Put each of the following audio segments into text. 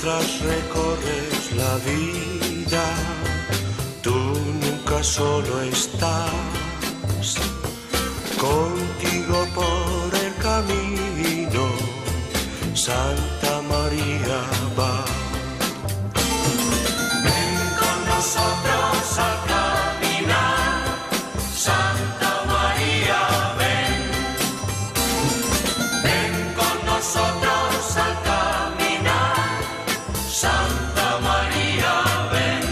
Mientras recorres la vida, tú nunca solo estás. Contigo por el camino, Santa María va. Ven con nosotros a caminar, Santa María, ven. Ven con nosotros a caminar, Santa María, ven.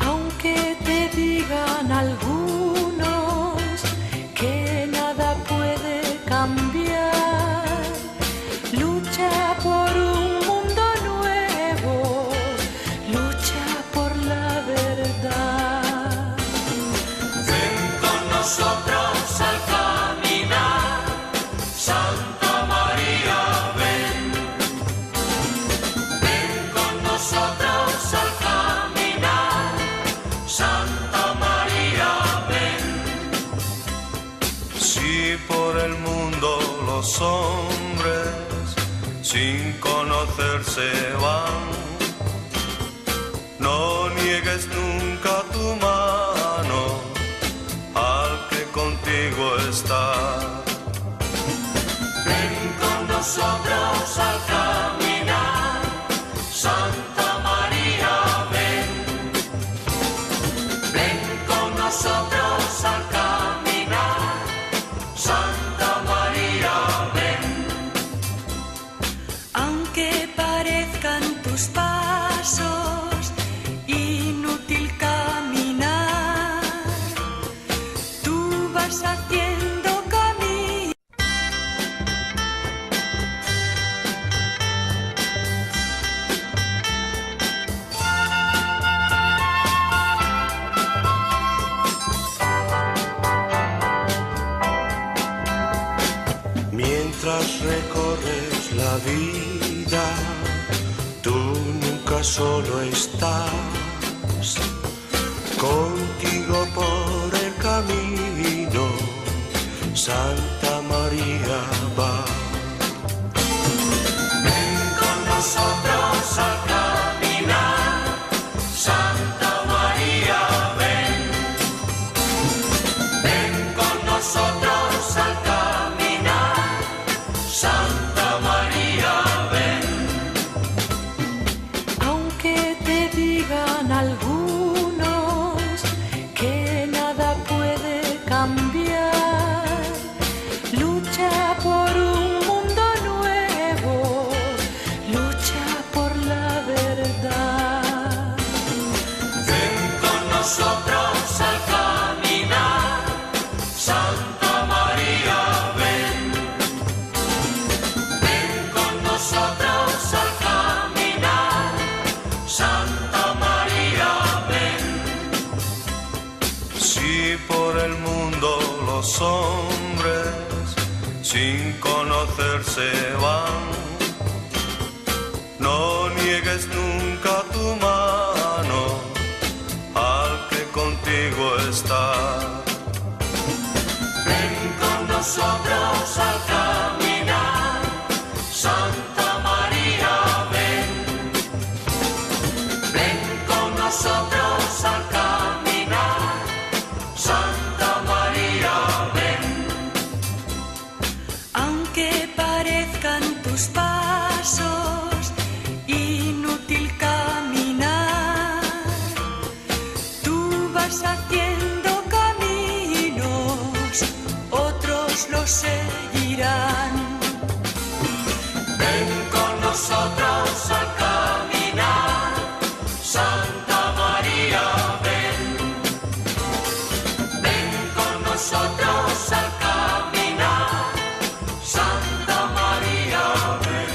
Aunque te digan algunos que nada puede cambiar, lucha por un mundo nuevo, lucha por la verdad. Ven con nosotros al caminar, Santa María, ven. Ven con nosotros al caminar, Santa María, ven. Si por el mundo los hombres sin conocerse van, no niegues nunca tu mano al que contigo está. Ven con nosotros al caminar, Santa María, ven. Ven con nosotros al caminar, Santa María, ven. Aunque parezcan tus pasos inútil caminar, tú vas haciendo camino. Mientras recorres la vida, tú nunca solo estás. Contigo por el camino, Santa María va. Ven con nosotros a caminar, Santa María, ven. Ven con nosotros al caminar, Santa María, ven. Aunque te digan algunos que nada puede cambiar, lucha por un mundo nuevo, lucha por la verdad. Ven con nosotros al caminar, Santa María, ven. Ven con nosotros al caminar, Santa María, ven. Si por el mundo los hombres sin conocerse van, no niegues nunca tu mano al que contigo está. Ven con nosotros al caminar, Santa María, ven. Ven con nosotros al caminar, Santa María, ven. Aunque parezcan tus pasos inútil caminar, tú vas haciendo caminos, otros los seguirán. Ven con nosotros al caminar, Santa María, ven. Ven con nosotros al caminar, Santa María, ven.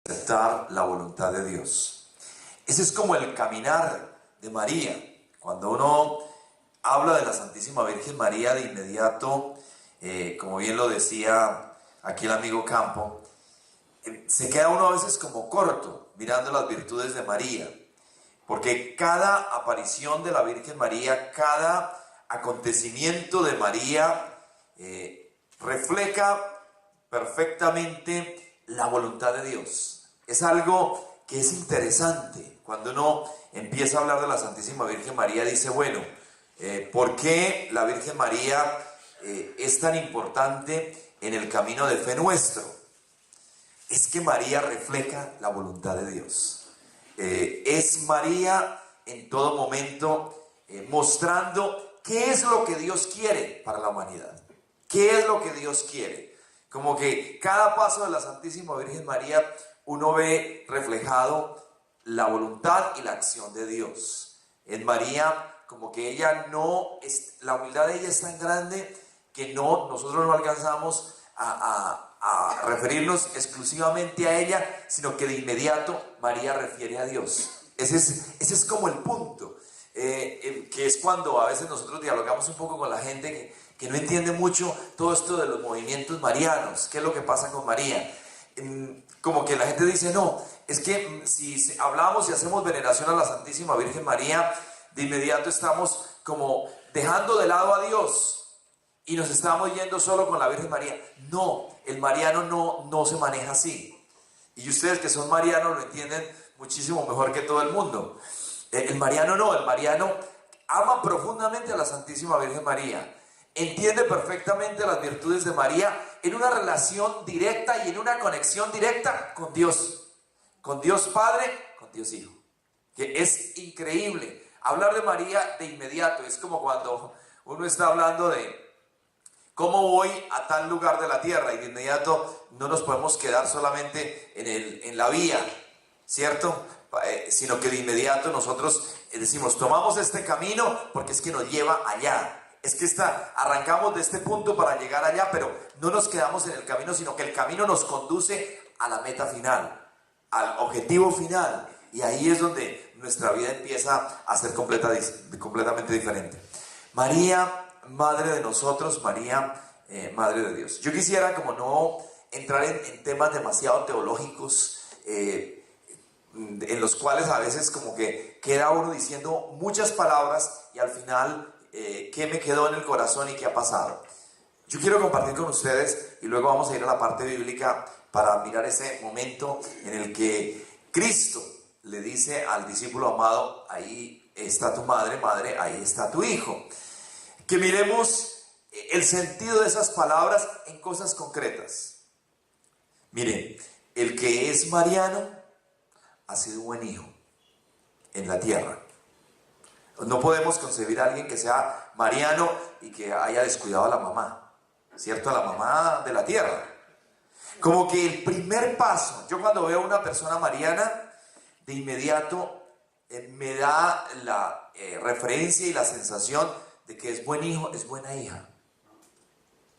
Aceptar la voluntad de Dios. Ese es como el caminar de María. Cuando uno habla de la Santísima Virgen María, de inmediato, como bien lo decía aquí el amigo Campo, se queda uno a veces como corto mirando las virtudes de María, porque cada aparición de la Virgen María, cada acontecimiento de María refleja perfectamente la voluntad de Dios. Es algo que es interesante. Cuando uno empieza a hablar de la Santísima Virgen María, dice, bueno, ¿por qué la Virgen María es tan importante en el camino de fe nuestro? Es que María refleja la voluntad de Dios. Es María en todo momento mostrando qué es lo que Dios quiere para la humanidad. ¿Qué es lo que Dios quiere? Como que cada paso de la Santísima Virgen María uno ve reflejado la voluntad y la acción de Dios. En María, como que ella no, la humildad de ella es tan grande que nosotros no alcanzamos a referirnos exclusivamente a ella, sino que de inmediato María refiere a Dios. Ese es como el punto, que es cuando a veces nosotros dialogamos un poco con la gente que no entiende mucho todo esto de los movimientos marianos. ¿Qué es lo que pasa con María? Como que la gente dice, no, es que si hablamos y hacemos veneración a la Santísima Virgen María, de inmediato estamos como dejando de lado a Dios y nos estamos yendo solo con la Virgen María. No, el mariano no se maneja así. Y ustedes que son marianos lo entienden muchísimo mejor que todo el mundo. El mariano no, el mariano ama profundamente a la Santísima Virgen María. Entiende perfectamente las virtudes de María en una relación directa y en una conexión directa con Dios Padre, con Dios Hijo. Que es increíble. Hablar de María de inmediato es como cuando uno está hablando de cómo voy a tal lugar de la tierra y de inmediato no nos podemos quedar solamente en la vía, ¿cierto? Sino que de inmediato nosotros decimos, tomamos este camino porque es que nos lleva allá. Es que arrancamos de este punto para llegar allá, pero no nos quedamos en el camino, sino que el camino nos conduce a la meta final, al objetivo final. Y ahí es donde nuestra vida empieza a ser completamente diferente. María, Madre de nosotros, María, Madre de Dios. Yo quisiera como no entrar en temas demasiado teológicos, en los cuales a veces como que queda uno diciendo muchas palabras y al final qué me quedó en el corazón y qué ha pasado. Yo quiero compartir con ustedes y luego vamos a ir a la parte bíblica para mirar ese momento en el que Cristo le dice al discípulo amado, ahí está tu madre, madre, ahí está tu hijo. Que miremos el sentido de esas palabras en cosas concretas. Miren, el que es mariano ha sido un buen hijo en la tierra. No podemos concebir a alguien que sea mariano y que haya descuidado a la mamá, ¿cierto? A la mamá de la tierra. Como que el primer paso, yo cuando veo a una persona mariana, de inmediato me da la referencia y la sensación de que es buen hijo, es buena hija.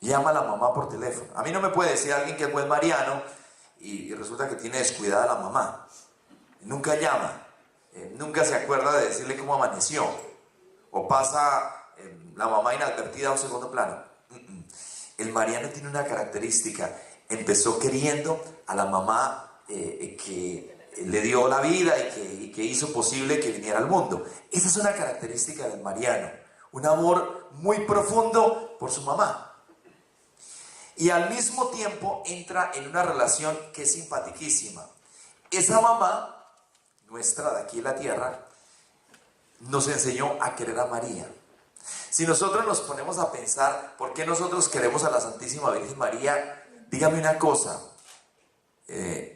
Llama a la mamá por teléfono. A mí no me puede decir alguien que es buen mariano y resulta que tiene descuidada a la mamá. Nunca llama, nunca se acuerda de decirle cómo amaneció, o pasa la mamá inadvertida a un segundo plano. El mariano tiene una característica: empezó queriendo a la mamá que le dio la vida y que hizo posible que viniera al mundo. Esa es una característica del mariano, un amor muy profundo por su mamá. Y al mismo tiempo entra en una relación que es simpaticísima. Esa mamá nuestra de aquí en la tierra nos enseñó a querer a María. Si nosotros nos ponemos a pensar por qué nosotros queremos a la Santísima Virgen María, dígame una cosa,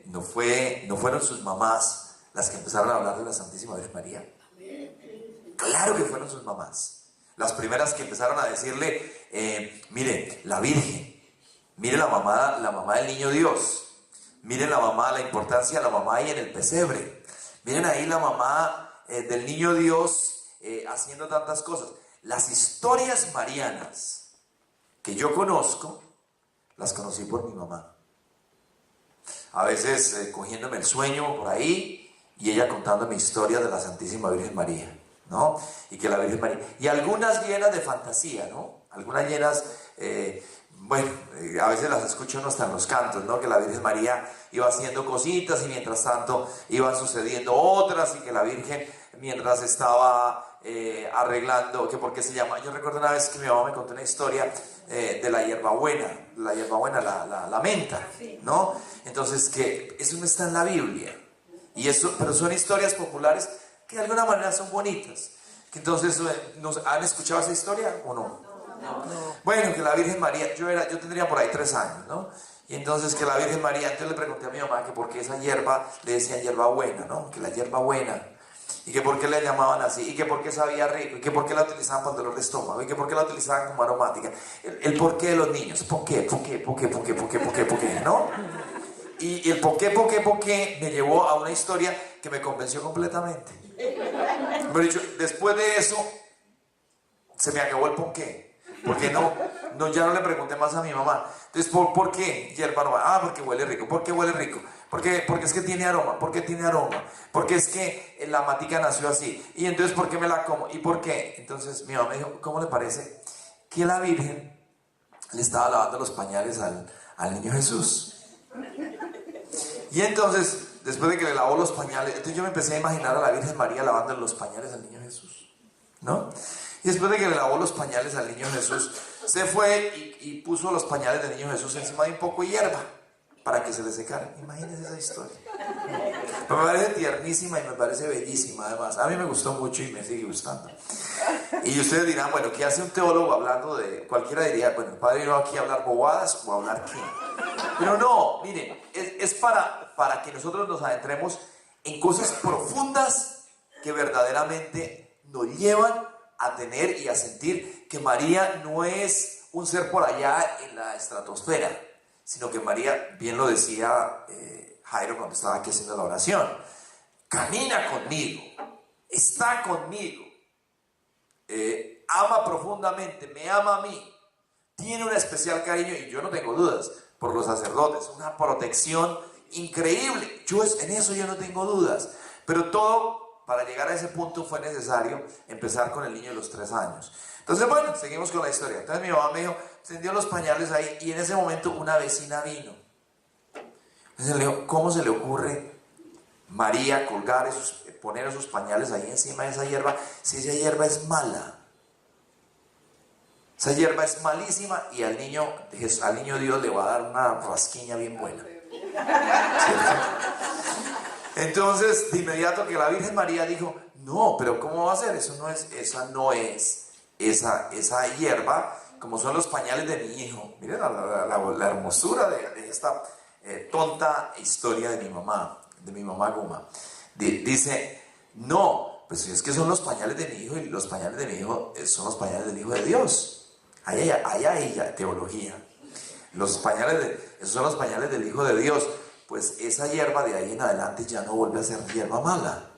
no fueron sus mamás las que empezaron a hablar de la Santísima Virgen María. Claro que fueron sus mamás las primeras que empezaron a decirle, mire, la Virgen, mire la mamá del niño Dios, miren la mamá, la importancia de la mamá ahí en el pesebre, miren ahí la mamá del niño Dios haciendo tantas cosas. Las historias marianas que yo conozco, las conocí por mi mamá. A veces cogiéndome el sueño por ahí y ella contándome historias de la Santísima Virgen María, ¿no? Y que la Virgen María, y algunas llenas de fantasía, ¿no? Algunas llenas, bueno, a veces las escucho uno hasta en los cantos, ¿no? Que la Virgen María iba haciendo cositas y mientras tanto iban sucediendo otras, y que la Virgen mientras estaba arreglando, que por qué se llama, yo recuerdo una vez que mi mamá me contó una historia de la hierbabuena, la menta, ¿no? Entonces, que eso no está en la Biblia, y eso, pero son historias populares que de alguna manera son bonitas. Que entonces, ¿han escuchado esa historia o no? Bueno, que la Virgen María, yo tendría por ahí 3 años, ¿no? Y entonces que la Virgen María, entonces le pregunté a mi mamá que por qué esa hierba le decían hierbabuena, ¿no? Que la hierbabuena, y que por qué le llamaban así, y que por qué sabía rico, y que por qué la utilizaban para el dolor de estómago, y que por qué la utilizaban como aromática. El porqué de los niños, ¿por qué, ¿no? Y el por qué me llevó a una historia que me convenció completamente. Me he dicho, después de eso, se me acabó el porqué. Porque ya no le pregunté más a mi mamá. Entonces, ¿por qué hierba no? Ah, porque huele rico. ¿Por qué huele rico? Porque es que tiene aroma. ¿Por qué tiene aroma? Porque es que la matica nació así. Y entonces, ¿por qué me la como? ¿Y por qué? Entonces, mi mamá me dijo, ¿cómo le parece que la Virgen le estaba lavando los pañales al niño Jesús? Y entonces, después de que le lavó los pañales, entonces yo me empecé a imaginar a la Virgen María lavando los pañales al niño Jesús, ¿no? Y después de que le lavó los pañales al niño Jesús, se fue y puso los pañales del niño Jesús encima de un poco de hierba para que se le secaran. Imagínense esa historia. Me parece tiernísima y me parece bellísima además. A mí me gustó mucho y me sigue gustando. Y ustedes dirán, bueno, ¿qué hace un teólogo hablando de...? Cualquiera diría, bueno, el padre vino aquí a hablar bobadas o a hablar qué. Pero no, miren, es para que nosotros nos adentremos en cosas profundas que verdaderamente nos llevan a tener y a sentir que María no es un ser por allá en la estratosfera, sino que María, bien lo decía Jairo cuando estaba aquí haciendo la oración, camina conmigo, está conmigo, ama profundamente, me ama a mí, tiene un especial cariño, y yo no tengo dudas, por los sacerdotes, una protección increíble. En eso yo no tengo dudas, pero todo para llegar a ese punto fue necesario empezar con el niño de los 3 años. Entonces, bueno, seguimos con la historia. Entonces mi mamá me dijo, tendió los pañales ahí, y en ese momento una vecina vino. Entonces le dijo, ¿cómo se le ocurre María poner esos pañales ahí encima de esa hierba, si esa hierba es mala? Esa hierba es malísima, y al niño Dios le va a dar una rasquiña bien buena. ¿Cierto? Entonces, de inmediato que la Virgen María dijo, no, pero ¿cómo va a ser? Esa no es esa hierba, como son los pañales de mi hijo. Miren la hermosura de esta tonta historia de mi mamá Guma. Dice, no, pues es que son los pañales de mi hijo, y los pañales de mi hijo son los pañales del Hijo de Dios. Allá teología. Esos son los pañales del Hijo de Dios. Pues esa hierba de ahí en adelante ya no vuelve a ser hierba mala,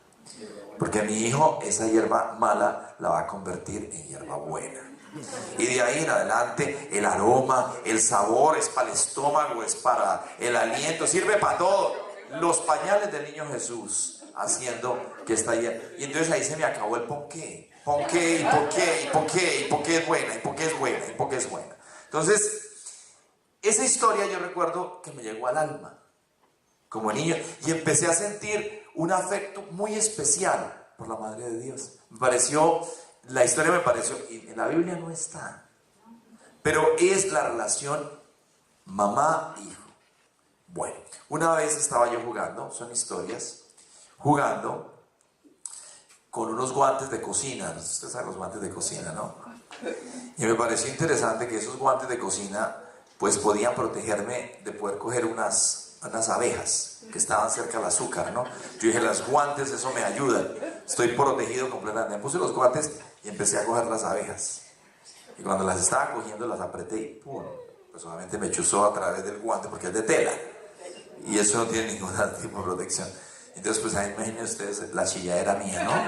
porque mi hijo esa hierba mala la va a convertir en hierba buena, y de ahí en adelante el aroma, el sabor es para el estómago, es para el aliento, sirve para todo. Los pañales del niño Jesús haciendo que esta hierba, y entonces ahí se me acabó el por qué es buena, y por qué es buena, y por qué es buena. Entonces esa historia yo recuerdo que me llegó al alma como niño, y empecé a sentir un afecto muy especial por la Madre de Dios. La historia me pareció, y en la Biblia no está, pero es la relación mamá-hijo. Bueno, una vez estaba yo jugando, son historias, jugando con unos guantes de cocina. Ustedes saben los guantes de cocina, ¿no? Y me pareció interesante que esos guantes de cocina pues podían protegerme de poder coger unas abejas que estaban cerca del azúcar, ¿no? Yo dije, los guantes, eso me ayuda, estoy protegido completamente. Me puse los guantes y empecé a coger las abejas, y cuando las estaba cogiendo las apreté y ¡pum! Pues solamente me chuzó a través del guante, porque es de tela y eso no tiene ningún tipo de protección. Entonces pues ahí imaginen ustedes la chilladera mía, ¿no?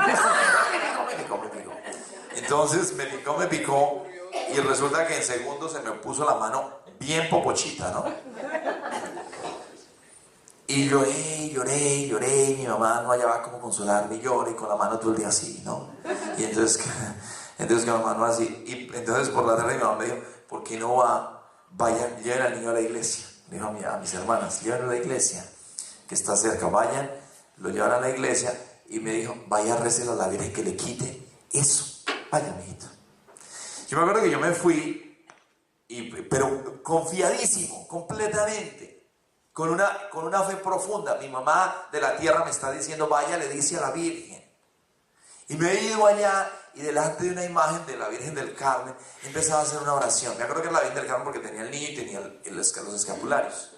Me picó. Entonces me picó, y resulta que en segundos se me puso la mano bien popochita, ¿no? Y lloré, y mi mamá no hallaba cómo consolarme, y lloré con la mano todo el día así, ¿no? Y entonces con la mano así, y entonces por la tarde mi mamá me dijo, ¿por qué no va vayan, lleven al niño a la iglesia. Le dijo a mis hermanas, lleven a la iglesia, que está cerca, vayan, lo llevan a la iglesia, y me dijo, vaya, récelo a la Virgen que le quite eso. Vaya, mijito. Yo me acuerdo que yo me fui, pero confiadísimo, completamente, con una fe profunda. Mi mamá de la tierra me está diciendo, vaya, le dice a la Virgen. Y me he ido allá y delante de una imagen de la Virgen del Carmen he empezado a hacer una oración. Me acuerdo que era la Virgen del Carmen porque tenía el niño y tenía los escapularios.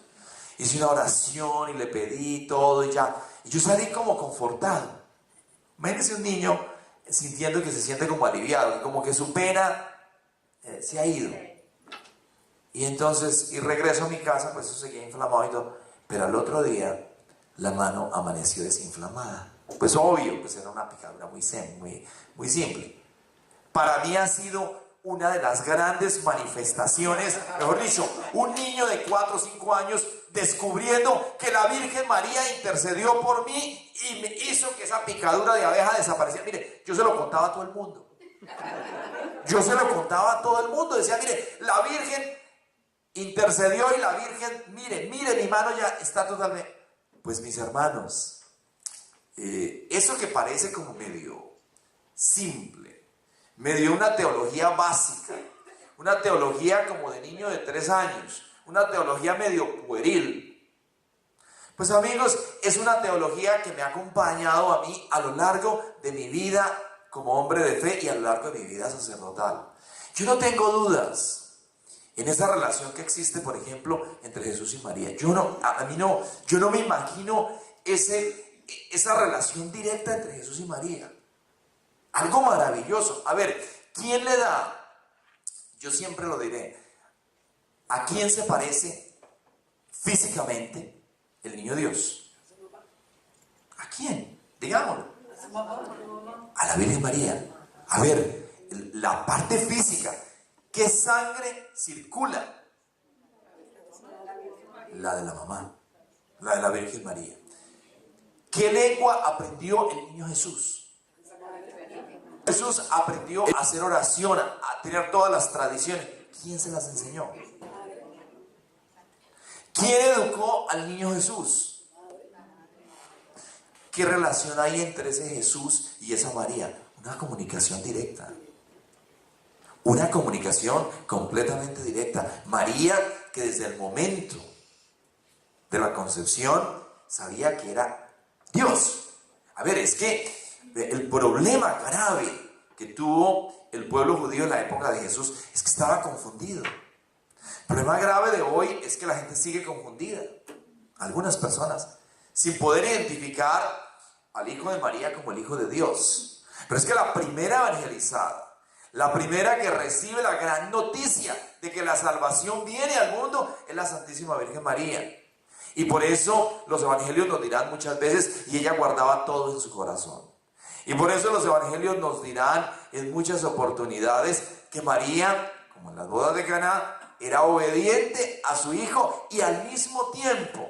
Hice una oración y le pedí todo y ya. Y yo salí como confortado. Imagínense un niño sintiendo que se siente como aliviado, como que su pena se ha ido. Y entonces, y regreso a mi casa, pues eso seguía inflamado y todo. Pero al otro día, la mano amaneció desinflamada. Pues obvio, pues era una picadura muy simple. Para mí ha sido una de las grandes manifestaciones, mejor dicho, un niño de 4 o 5 años descubriendo que la Virgen María intercedió por mí y me hizo que esa picadura de abeja desapareciera. Mire, yo se lo contaba a todo el mundo. Yo se lo contaba a todo el mundo. Decía, mire, la Virgen intercedió y la Virgen, mire, mi mano ya está totalmente... Pues mis hermanos, eso que parece como medio simple, medio una teología básica, una teología como de niño de 3 años, una teología medio pueril. Pues amigos, es una teología que me ha acompañado a mí a lo largo de mi vida como hombre de fe y a lo largo de mi vida sacerdotal. Yo no tengo dudas en esa relación que existe, por ejemplo, entre Jesús y María. Yo no me imagino esa relación directa entre Jesús y María. Algo maravilloso. A ver, ¿quién le da? Yo siempre lo diré. ¿A quién se parece físicamente el niño Dios? ¿A quién? Digámoslo. A la Virgen María. A ver, la parte física. ¿Qué sangre circula? La de la mamá, la de la Virgen María. ¿Qué lengua aprendió el niño Jesús? Jesús aprendió a hacer oración, a tener todas las tradiciones. ¿Quién se las enseñó? ¿Quién educó al niño Jesús? ¿Qué relación hay entre ese Jesús y esa María? Una comunicación directa. Una comunicación completamente directa. María, que desde el momento de la concepción sabía que era Dios. A ver, es que el problema grave que tuvo el pueblo judío en la época de Jesús es que estaba confundido. El problema grave de hoy es que la gente sigue confundida. Algunas personas, sin poder identificar al hijo de María como el hijo de Dios. Pero es que la primera evangelizada, la primera que recibe la gran noticia de que la salvación viene al mundo es la Santísima Virgen María. Y por eso los evangelios nos dirán muchas veces, y ella guardaba todo en su corazón. Y por eso los evangelios nos dirán en muchas oportunidades que María, como en las bodas de Caná, era obediente a su hijo y al mismo tiempo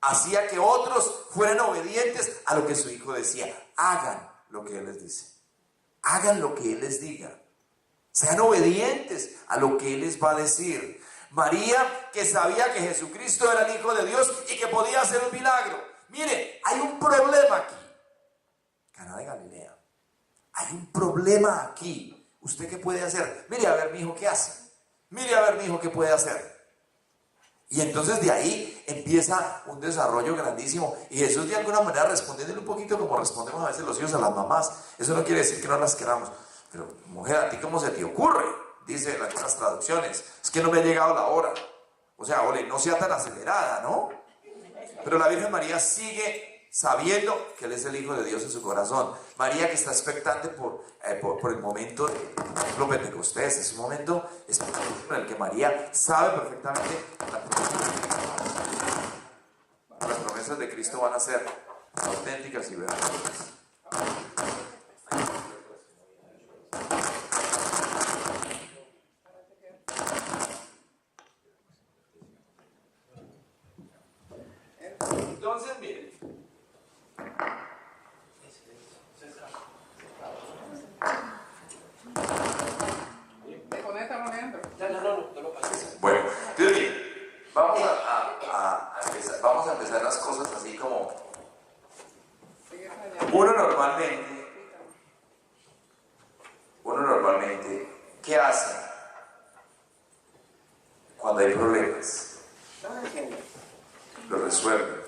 hacía que otros fueran obedientes a lo que su hijo decía. Hagan lo que él les dice. Hagan lo que él les diga. Sean obedientes a lo que él les va a decir. María, que sabía que Jesucristo era el Hijo de Dios y que podía hacer un milagro. Mire, hay un problema aquí. Caná de Galilea. Hay un problema aquí. ¿Usted qué puede hacer? Mire a ver, mi hijo, ¿qué hace? Mire a ver, mi hijo, ¿qué puede hacer? Y entonces de ahí empieza un desarrollo grandísimo. Y Jesús de alguna manera respondiéndole un poquito como respondemos a veces los hijos a las mamás. Eso no quiere decir que no las queramos. Pero mujer, ¿a ti cómo se te ocurre? Dice las traducciones. Es que no me ha llegado la hora. O sea, ole, no sea tan acelerada, ¿no? Pero la Virgen María sigue sabiendo que Él es el Hijo de Dios en su corazón. María, que está expectante por el momento de, por ejemplo, Pentecostés. Es un momento espectacular en el que María sabe perfectamente las promesas de Cristo van a ser auténticas y verdaderas. Entonces, miren. Bueno, normalmente, ¿qué hace cuando hay problemas? Lo resuelve.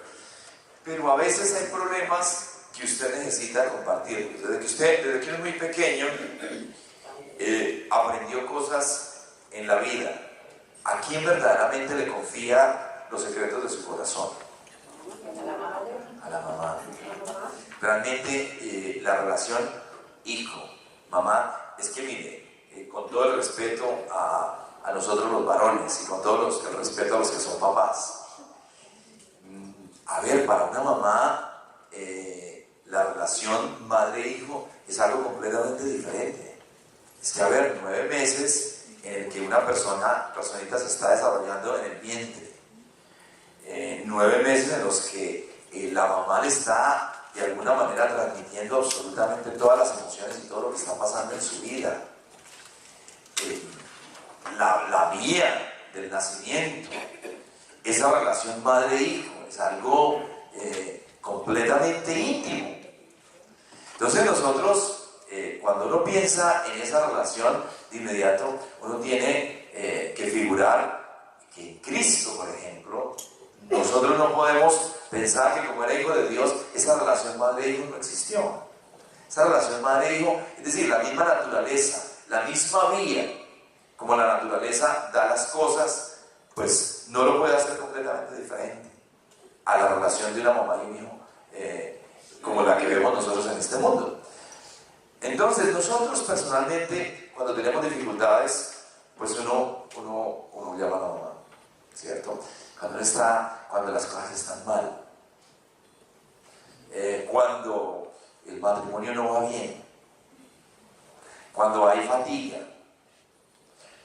Pero a veces hay problemas que usted necesita compartir. Desde que es muy pequeño, aprendió cosas en la vida. ¿A quién verdaderamente le confía los secretos de su corazón? A la mamá. Realmente la relación hijo-mamá, es que mire, con todo el respeto a nosotros los varones y con todo el respeto a los que son papás, a ver, para una mamá la relación madre-hijo es algo completamente diferente. Es que, a ver, 9 meses en el que una personita se está desarrollando en el vientre, 9 meses en los que la mamá le está de alguna manera transmitiendo absolutamente todas las emociones y todo lo que está pasando en su vida. La vía del nacimiento, esa relación madre-hijo, es algo completamente íntimo. Entonces nosotros, cuando uno piensa en esa relación, de inmediato uno tiene que figurar que en Cristo, por ejemplo, nosotros no podemos pensar que como era hijo de Dios, esa relación madre-hijo no existió. Esa relación madre-hijo, es decir, la misma naturaleza, la misma vía, como la naturaleza da las cosas, pues no lo puede hacer completamente diferente a la relación de una mamá y un hijo, como la que vemos nosotros en este mundo. Entonces, nosotros personalmente, cuando tenemos dificultades, pues uno llama a la mamá, ¿cierto? Cuando las cosas están mal, cuando el matrimonio no va bien, cuando hay fatiga,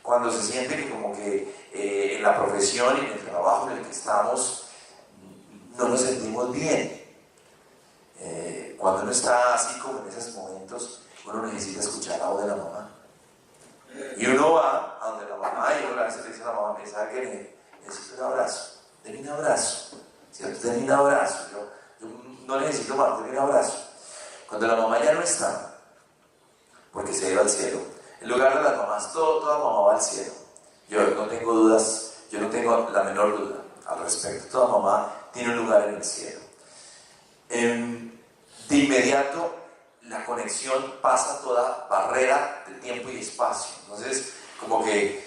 cuando se siente que como que en la profesión y en el trabajo en el que estamos no nos sentimos bien. Cuando uno está así como en esos momentos, uno necesita escuchar la voz de la mamá. Y uno va a donde la mamá y uno a veces le dice a la mamá, ¿sabe qué? Necesito un abrazo. Deme un abrazo. ¿Cierto? Deme un abrazo. Yo no necesito más, deme un abrazo. Cuando la mamá ya no está, porque se ha ido al cielo, en lugar de las mamás, toda mamá va al cielo. Yo no tengo dudas, yo no tengo la menor duda al respecto. Toda mamá tiene un lugar en el cielo. De inmediato, la conexión pasa toda barrera de tiempo y espacio. Entonces, como que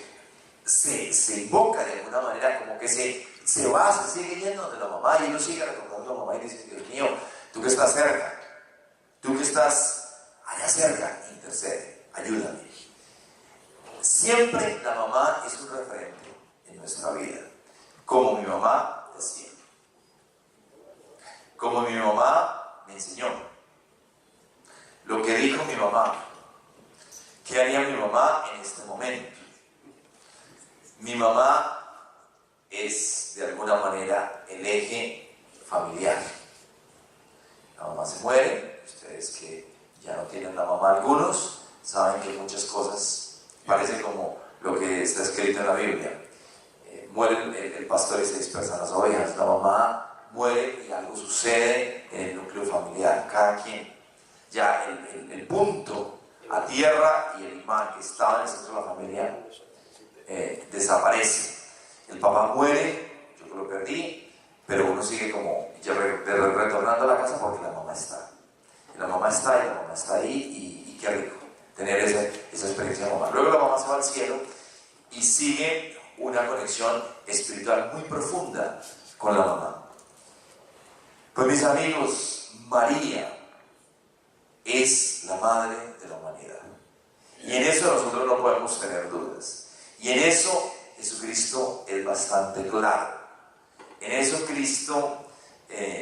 se invoca de alguna manera, como que se sigue yendo de la mamá y uno sigue recordando a la mamá y dice, Dios mío, tú que estás cerca, tú que estás allá cerca, intercede, ayúdame. Siempre la mamá es un referente en nuestra vida, como mi mamá decía, como mi mamá me enseñó, lo que dijo mi mamá, qué haría mi mamá en este momento. Mi mamá es de alguna manera el eje familiar. La mamá se muere, ustedes que ya no tienen la mamá algunos, saben que muchas cosas parecen como lo que está escrito en la Biblia. Muere el pastor y se dispersan las ovejas. La mamá muere y algo sucede en el núcleo familiar. Cada quien, ya el punto a tierra y el imán que estaba en el centro de la familia desaparece. El papá muere, yo lo perdí, pero uno sigue como retornando a la casa porque la mamá está. Y la mamá está y la mamá está ahí y qué rico tener esa experiencia de mamá. Luego la mamá se va al cielo y sigue una conexión espiritual muy profunda con la mamá. Pues mis amigos, María es la madre de la humanidad. Y en eso nosotros no podemos tener dudas. Y en eso Jesucristo es bastante claro. En eso Cristo,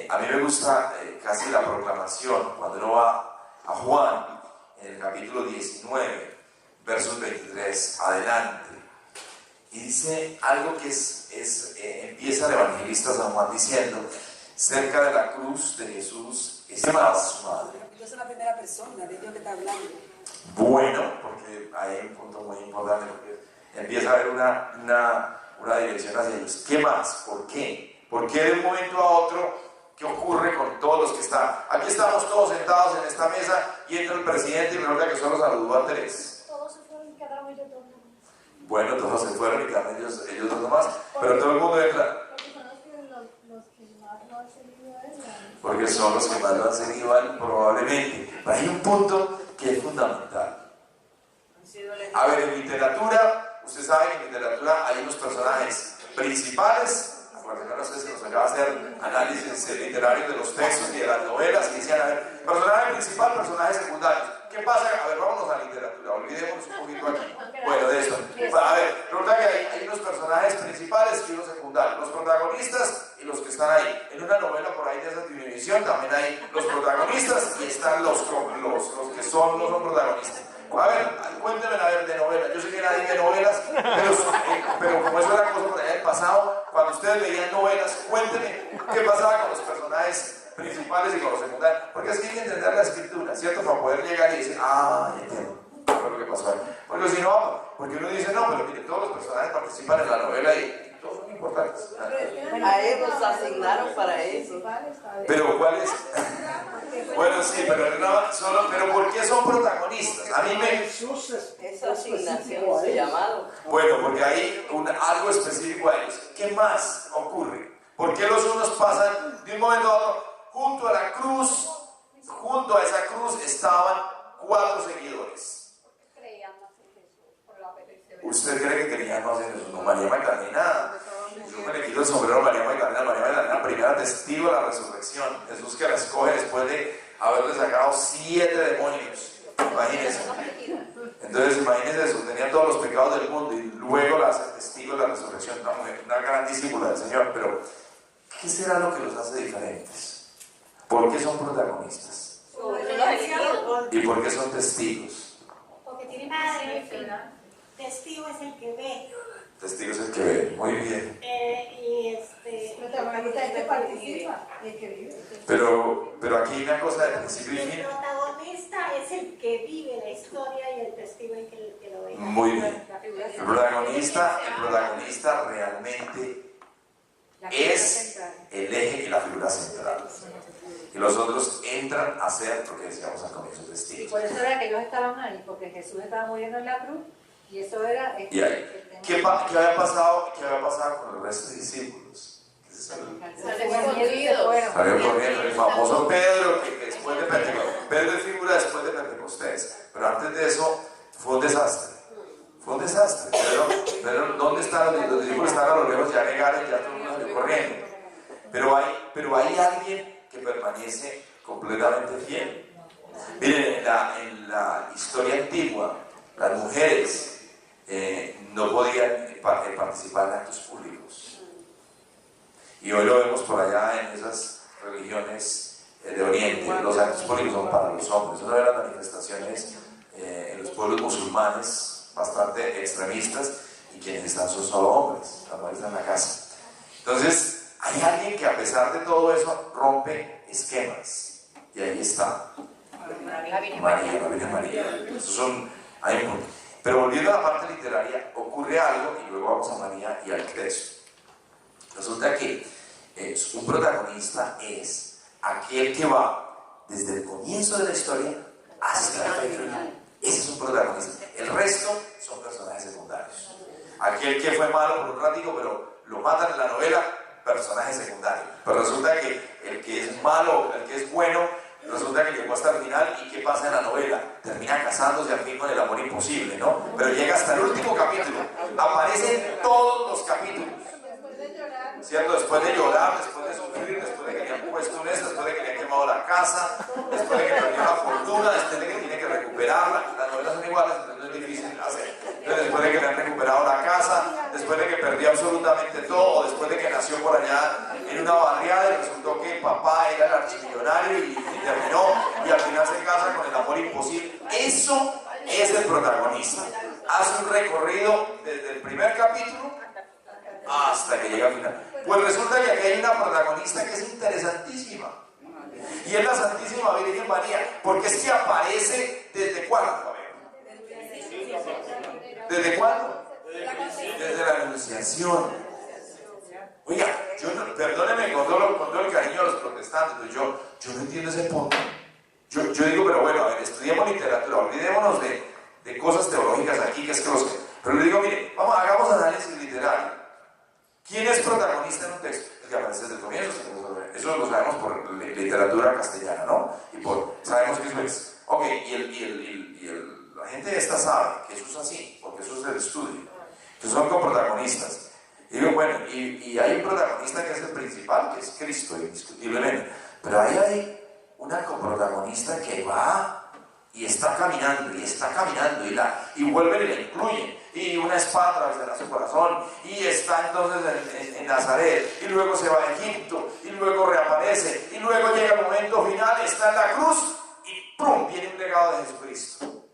a mí me gusta casi la proclamación, cuando uno va a Juan, en el capítulo 19, versos 23 adelante. Y dice algo que empieza el evangelista San Juan diciendo, cerca de la cruz de Jesús estaba su madre. Yo soy la primera persona de Dios que está hablando. Bueno, porque hay un punto muy importante, porque empieza a haber una dirección hacia ellos. ¿Qué más? ¿Por qué? ¿Por qué de un momento a otro ¿Qué ocurre con todos los que están? Aquí estamos todos sentados en esta mesa y entra el presidente y resulta que solo saludó a 3. Todos se fueron y quedaron ellos dos nomás. Bueno, todos se fueron y quedaron ellos dos nomás, pero todo el mundo entra. Porque son los que más lo han seguido a él, probablemente. Pero hay un punto que es fundamental. A ver, en literatura, usted sabe que en literatura hay unos personajes principales. No sé si nos acaba de hacer análisis literarios de los textos y de las novelas y decían, a ver, personaje principal, personajes secundarios. ¿Qué pasa? A ver, vámonos a la literatura, olvidémonos un poquito aquí. Bueno, de esto. A ver, resulta que hay unos personajes principales y unos secundarios, los protagonistas y los que están ahí. En una novela por ahí de esa división también hay los protagonistas y están los que no son protagonistas. A ver, cuénteme a ver de novelas. Yo sé que nadie ve novelas, pero como eso era cosa por allá del pasado, cuando ustedes veían novelas, cuénteme qué pasaba con los personajes principales y con los secundarios. Porque es que hay que entender la escritura, ¿cierto? Para poder llegar y decir, ya entiendo lo que pasó ahí. Porque si no, porque uno dice, no, pero mire, todos los personajes participan en la novela y todos son importantes. A ellos nos asignaron para eso. Pero ¿cuál es? Bueno, sí, pero ¿por qué son protagonistas? A mí me... Esa asignación se llamaron. Bueno, porque hay algo específico a ellos. ¿Qué más ocurre? ¿Por qué los unos pasan de un momento a otro junto a la cruz? Junto a esa cruz estaban 4 seguidores. ¿Usted cree que querían más en eso? No, María Magdalena. Yo me le quito el sombrero a María Magdalena. María Magdalena, primera testigo de la resurrección. Jesús que la escoge después de haberle sacado 7 demonios. Imagínense. Entonces, imagínense eso. Tenía todos los pecados del mundo y luego la hace testigo de la resurrección. Una mujer, una gran discípula del Señor. Pero, ¿qué será lo que los hace diferentes? ¿Por qué son protagonistas? ¿Y por qué son testigos? Porque tienen padre. Testigo es el que ve. Testigo es el que ve. Muy bien. Pero aquí hay una cosa de principio y fin. El protagonista es el que vive la historia y el testigo es el que lo ve. Muy bien. El protagonista realmente es el eje y la figura central. Y los otros entran a ser, porque decíamos al comienzo, testigos. Por eso era que ellos estaban ahí, porque Jesús estaba muriendo en la cruz y eso era... ¿Y ahí? ¿Qué había pasado con el resto de discípulos? Salieron corriendo. El famoso Pedro, que después de Pentecostés. Pedro es figura después de Pentecostés. Pero antes de eso fue un desastre. Pero ¿dónde están los discípulos? Están a lo lejos, ya negaron, ya todo el mundo salió corriendo. Pero hay alguien que permanece completamente fiel. Miren, en la historia antigua, las mujeres no podían participar en actos públicos. Y hoy lo vemos por allá en esas religiones de Oriente. Los actos públicos son para los hombres. Una de las manifestaciones en los pueblos musulmanes bastante extremistas, y quienes están son solo hombres, las mujeres están en la casa. Entonces, hay alguien que a pesar de todo eso rompe esquemas. Y ahí está. María, la Virgen María. Pero volviendo a la parte literaria, ocurre algo, y luego vamos a María y al texto. Resulta que un protagonista es aquel que va desde el comienzo de la historia hasta el final. Ese es un protagonista. El resto son personajes secundarios. Aquel que fue malo por un ratico, pero lo matan en la novela, personaje secundario. Pero resulta que el que es malo, el que es bueno, resulta que llegó hasta el final. ¿Y qué pasa en la novela? Termina casándose al fin con el amor imposible, ¿no? Pero llega hasta el último capítulo. Aparece en todos los capítulos. ¿Cierto? Después de llorar, después de sufrir, después de que le han puesto un después de que le han quemado la casa, después de que perdió la fortuna, después de que tiene que recuperarla. Las novelas son iguales, entonces no es difícil hacer. Entonces, después de que le han recuperado la casa, después de que perdió absolutamente todo, o después de que nació por allá en una barriada y resultó que el papá era el archimillonario y terminó, y al final se casa con el amor imposible. Eso es el protagonista. Hace un recorrido desde el primer capítulo hasta que llega al final. Pues resulta que aquí hay una protagonista que es interesantísima, y es la Santísima Virgen María, porque es que aparece ¿desde cuándo? ¿Desde cuándo? Desde la Anunciación. Oiga, perdónenme con todo el cariño a los protestantes, pero yo no entiendo ese punto. Yo digo, pero bueno, a ver, estudiemos literatura, olvidémonos de cosas teológicas aquí, que es que pero le digo, mire, hagamos análisis literario. ¿Quién es protagonista en un texto? El que aparece desde el comienzo. Eso lo sabemos por literatura castellana, ¿no? Sabemos que eso es. Ok, la gente esta sabe que eso es así, porque eso es del estudio. Que son coprotagonistas. Y digo, bueno, y hay un protagonista que es el principal, que es Cristo, indiscutiblemente. Pero ahí hay una coprotagonista que va y está caminando, y vuelven y la incluyen. Y una espada atravesará su corazón, y está entonces en Nazaret, y luego se va a Egipto, y luego reaparece, y luego llega el momento final, está en la cruz, y ¡pum! Viene un legado de Jesucristo.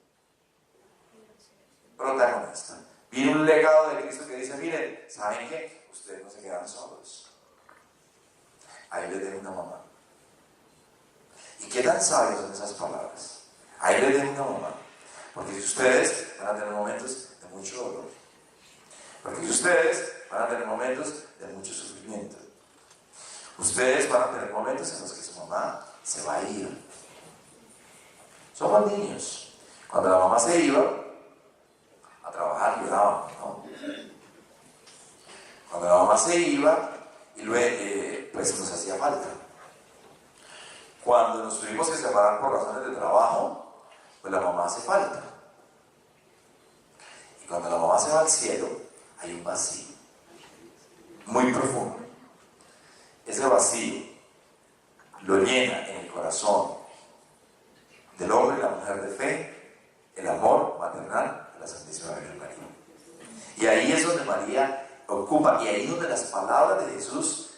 Protagonista. Viene un legado de Cristo que dice, miren, ¿saben qué? Ustedes no se quedan solos. Ahí les dejo una mamá. ¿Y qué tan sabios son esas palabras? Ahí les dejo una mamá. Porque si ustedes van a tener momentos de mucho dolor. Porque si ustedes van a tener momentos de mucho sufrimiento. Ustedes van a tener momentos en los que su mamá se va a ir. Somos niños. Cuando la mamá se iba a trabajar, llorábamos, ¿no? Cuando la mamá se iba, y luego, pues nos hacía falta. Cuando nos tuvimos que separar por razones de trabajo, pues la mamá hace falta. Y cuando la mamá se va al cielo, hay un vacío muy profundo. Ese vacío lo llena en el corazón del hombre y la mujer de fe el amor maternal de la Santísima Virgen María. Y ahí es donde María ocupa, y ahí es donde las palabras de Jesús,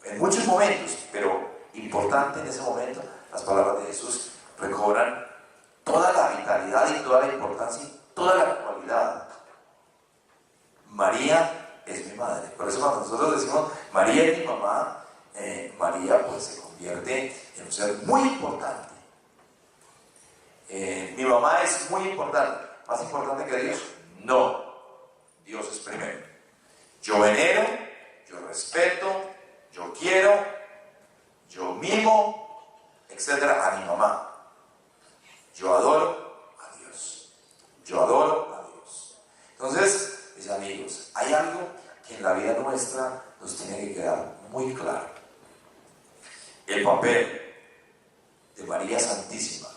en muchos momentos, pero importante en ese momento, las palabras de Jesús recobran toda la vitalidad y toda la importancia y toda la actualidad. María es mi madre. Por eso cuando nosotros decimos María es mi mamá, María pues se convierte en un ser muy importante. Mi mamá es muy importante. ¿Más importante que Dios? No. Dios es primero. Yo venero, yo respeto, yo quiero, yo mimo, etcétera, a mi mamá. Yo adoro a Dios. Yo adoro a Dios. Entonces, mis amigos, hay algo que en la vida nuestra nos tiene que quedar muy claro. El papel de María Santísima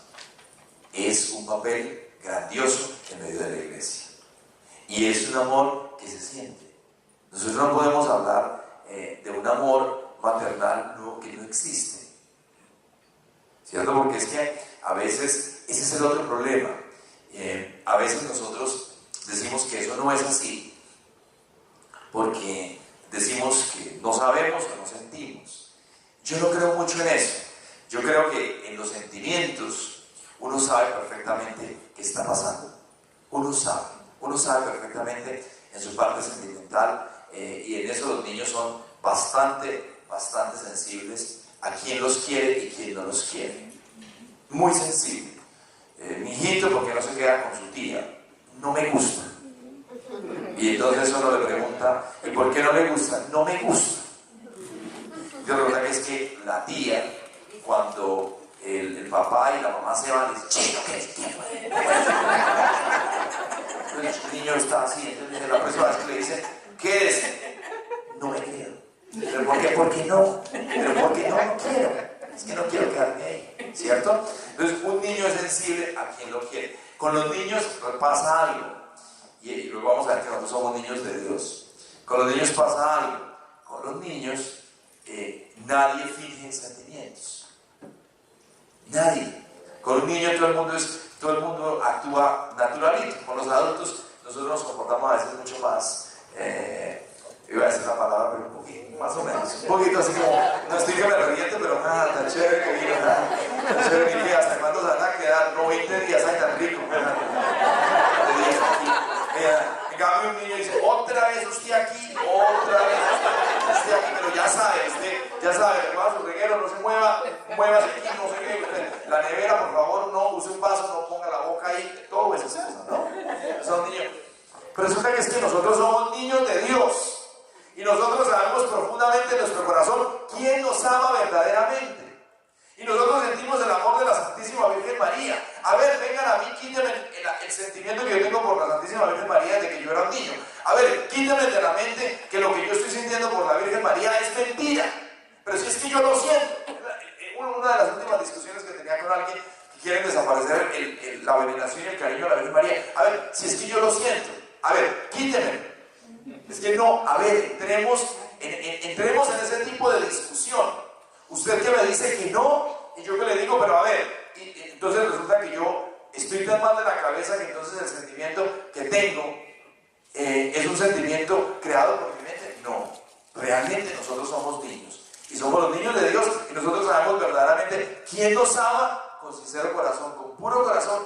es un papel grandioso en medio de la iglesia. Y es un amor que se siente. Nosotros no podemos hablar de un amor maternal que no existe. ¿Cierto? Porque es que a veces ese es el otro problema. A veces nosotros decimos que eso no es así porque decimos que no sabemos o no sentimos. Yo no creo mucho en eso. Yo creo que en los sentimientos uno sabe perfectamente qué está pasando. Uno sabe perfectamente en su parte sentimental, y en eso los niños son bastante sensibles a quién los quiere y quién no los quiere. Muy sensible. Mi hijito, ¿por qué no se queda con su tía? No me gusta. Y entonces uno le pregunta, ¿y por qué no le gusta? No me gusta. Yo la verdad que es que la tía, cuando el papá y la mamá se van, dice, chico, ¿qué es tiempo? Entonces el niño está así, entonces la próxima vez que le dice, ¿qué es? No me quiero. ¿Pero por qué? ¿Por qué no? ¿Pero por qué no? No quiero. Es que no quiero quedarme ahí, ¿cierto? Entonces un niño es sensible a quien lo quiere. Con los niños pasa algo, y luego vamos a ver que nosotros somos niños de Dios. Con los niños pasa algo. Con los niños nadie finge sentimientos. Nadie. Con un niño todo el mundo actúa naturalito. Con los adultos nosotros nos comportamos a veces mucho más, iba a decir la palabra, pero un poquito, más o menos. Un poquito así como, no estoy que me reviente, pero nada, tan chévere que vino, nada. Tan chévere que hasta cuándo se van a quedar, no 20 días, ay, tan rico. En cambio un niño dice, otra vez usted aquí, pero ya sabe, mueva su reguero, no se mueva, muévase aquí, no sé qué, la nevera, por favor, no use un vaso, no ponga la boca ahí, todo esas cosas, ¿no? Son niños. Pero resulta que es que nosotros somos niños de Dios, y nosotros sabemos profundamente A ver, vengan a mí, quítenme el sentimiento que yo tengo por la Santísima Virgen María desde que yo era un niño. A ver, quítenme de la mente que lo que yo estoy sintiendo por la Virgen María es mentira. Pero si es que yo lo siento. Una de las últimas discusiones que tenía con alguien que quieren desaparecer la veneración y el cariño a la Virgen María. A ver, si es que yo lo siento. A ver, quítenme. Es que no, a ver, entremos en ese tipo de discusión. Usted que me dice que no, y yo que le digo, pero a ver, entonces resulta que yo estoy tan mal de la cabeza que entonces el sentimiento que tengo es un sentimiento creado por mi mente. No, realmente nosotros somos niños. Y somos los niños de Dios y nosotros sabemos verdaderamente quién nos ama con sincero corazón, con puro corazón.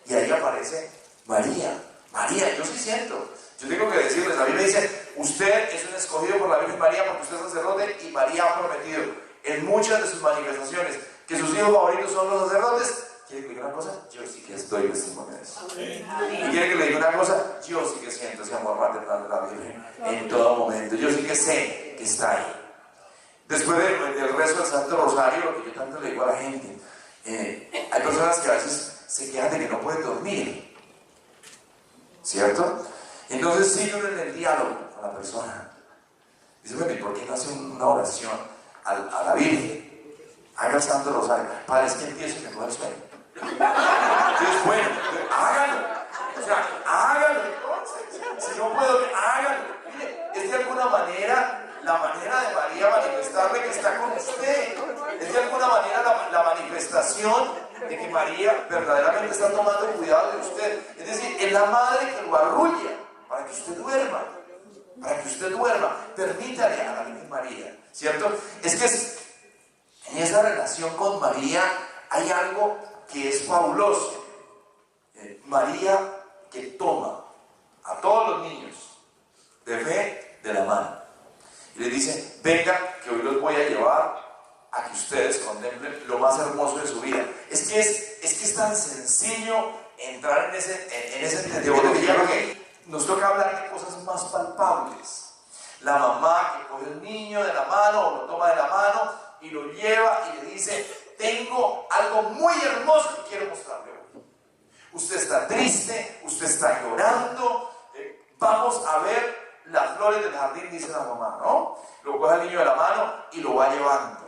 Y ahí aparece María. María, yo sí siento. Yo tengo que decirles, a mí me dicen, usted es un escogido por la Virgen María porque usted es sacerdote y María ha prometido en muchas de sus manifestaciones que sus hijos favoritos son los sacerdotes. ¿Quiere que le diga una cosa? Yo sí que estoy testimonio de eso. ¿Y quiere que le diga una cosa? Yo sí que siento ese amor maternal de la Virgen en todo momento. Yo sí que sé que está ahí. Después del rezo del Santo Rosario, lo que yo tanto le digo a la gente, hay personas que a veces se quejan de que no pueden dormir, ¿cierto? Entonces siguen en el diálogo con la persona. Dice, bueno, ¿y por qué no hace una oración a la Virgen? Haga el Santo Rosario. Padre, es que empiezo y me coge el sueño. Entonces, bueno, hágalo. O sea, hágalo entonces. Si no puedo, hágalo. Mire, es de alguna manera la manera de María manifestarle que está con usted. Es de alguna manera la manifestación de que María verdaderamente está tomando cuidado de usted. Es decir, es la madre que lo arrulla para que usted duerma. Para que usted duerma. Permítale a la Virgen María, ¿cierto? Es que en esa relación con María hay algo que es fabuloso. María que toma a todos los niños de fe de la mano. Y les dice, vengan, que hoy los voy a llevar a que ustedes contemplen lo más hermoso de su vida. Es que es tan sencillo entrar en ese devoto que ya que nos toca hablar de cosas más palpables. La mamá que coge el niño de la mano o lo toma de la mano y lo lleva y le dice, tengo algo muy hermoso que quiero mostrarle hoy. Usted está triste, usted está llorando, vamos a ver las flores del jardín, dice la mamá, ¿no? Lo coge al niño de la mano y lo va llevando.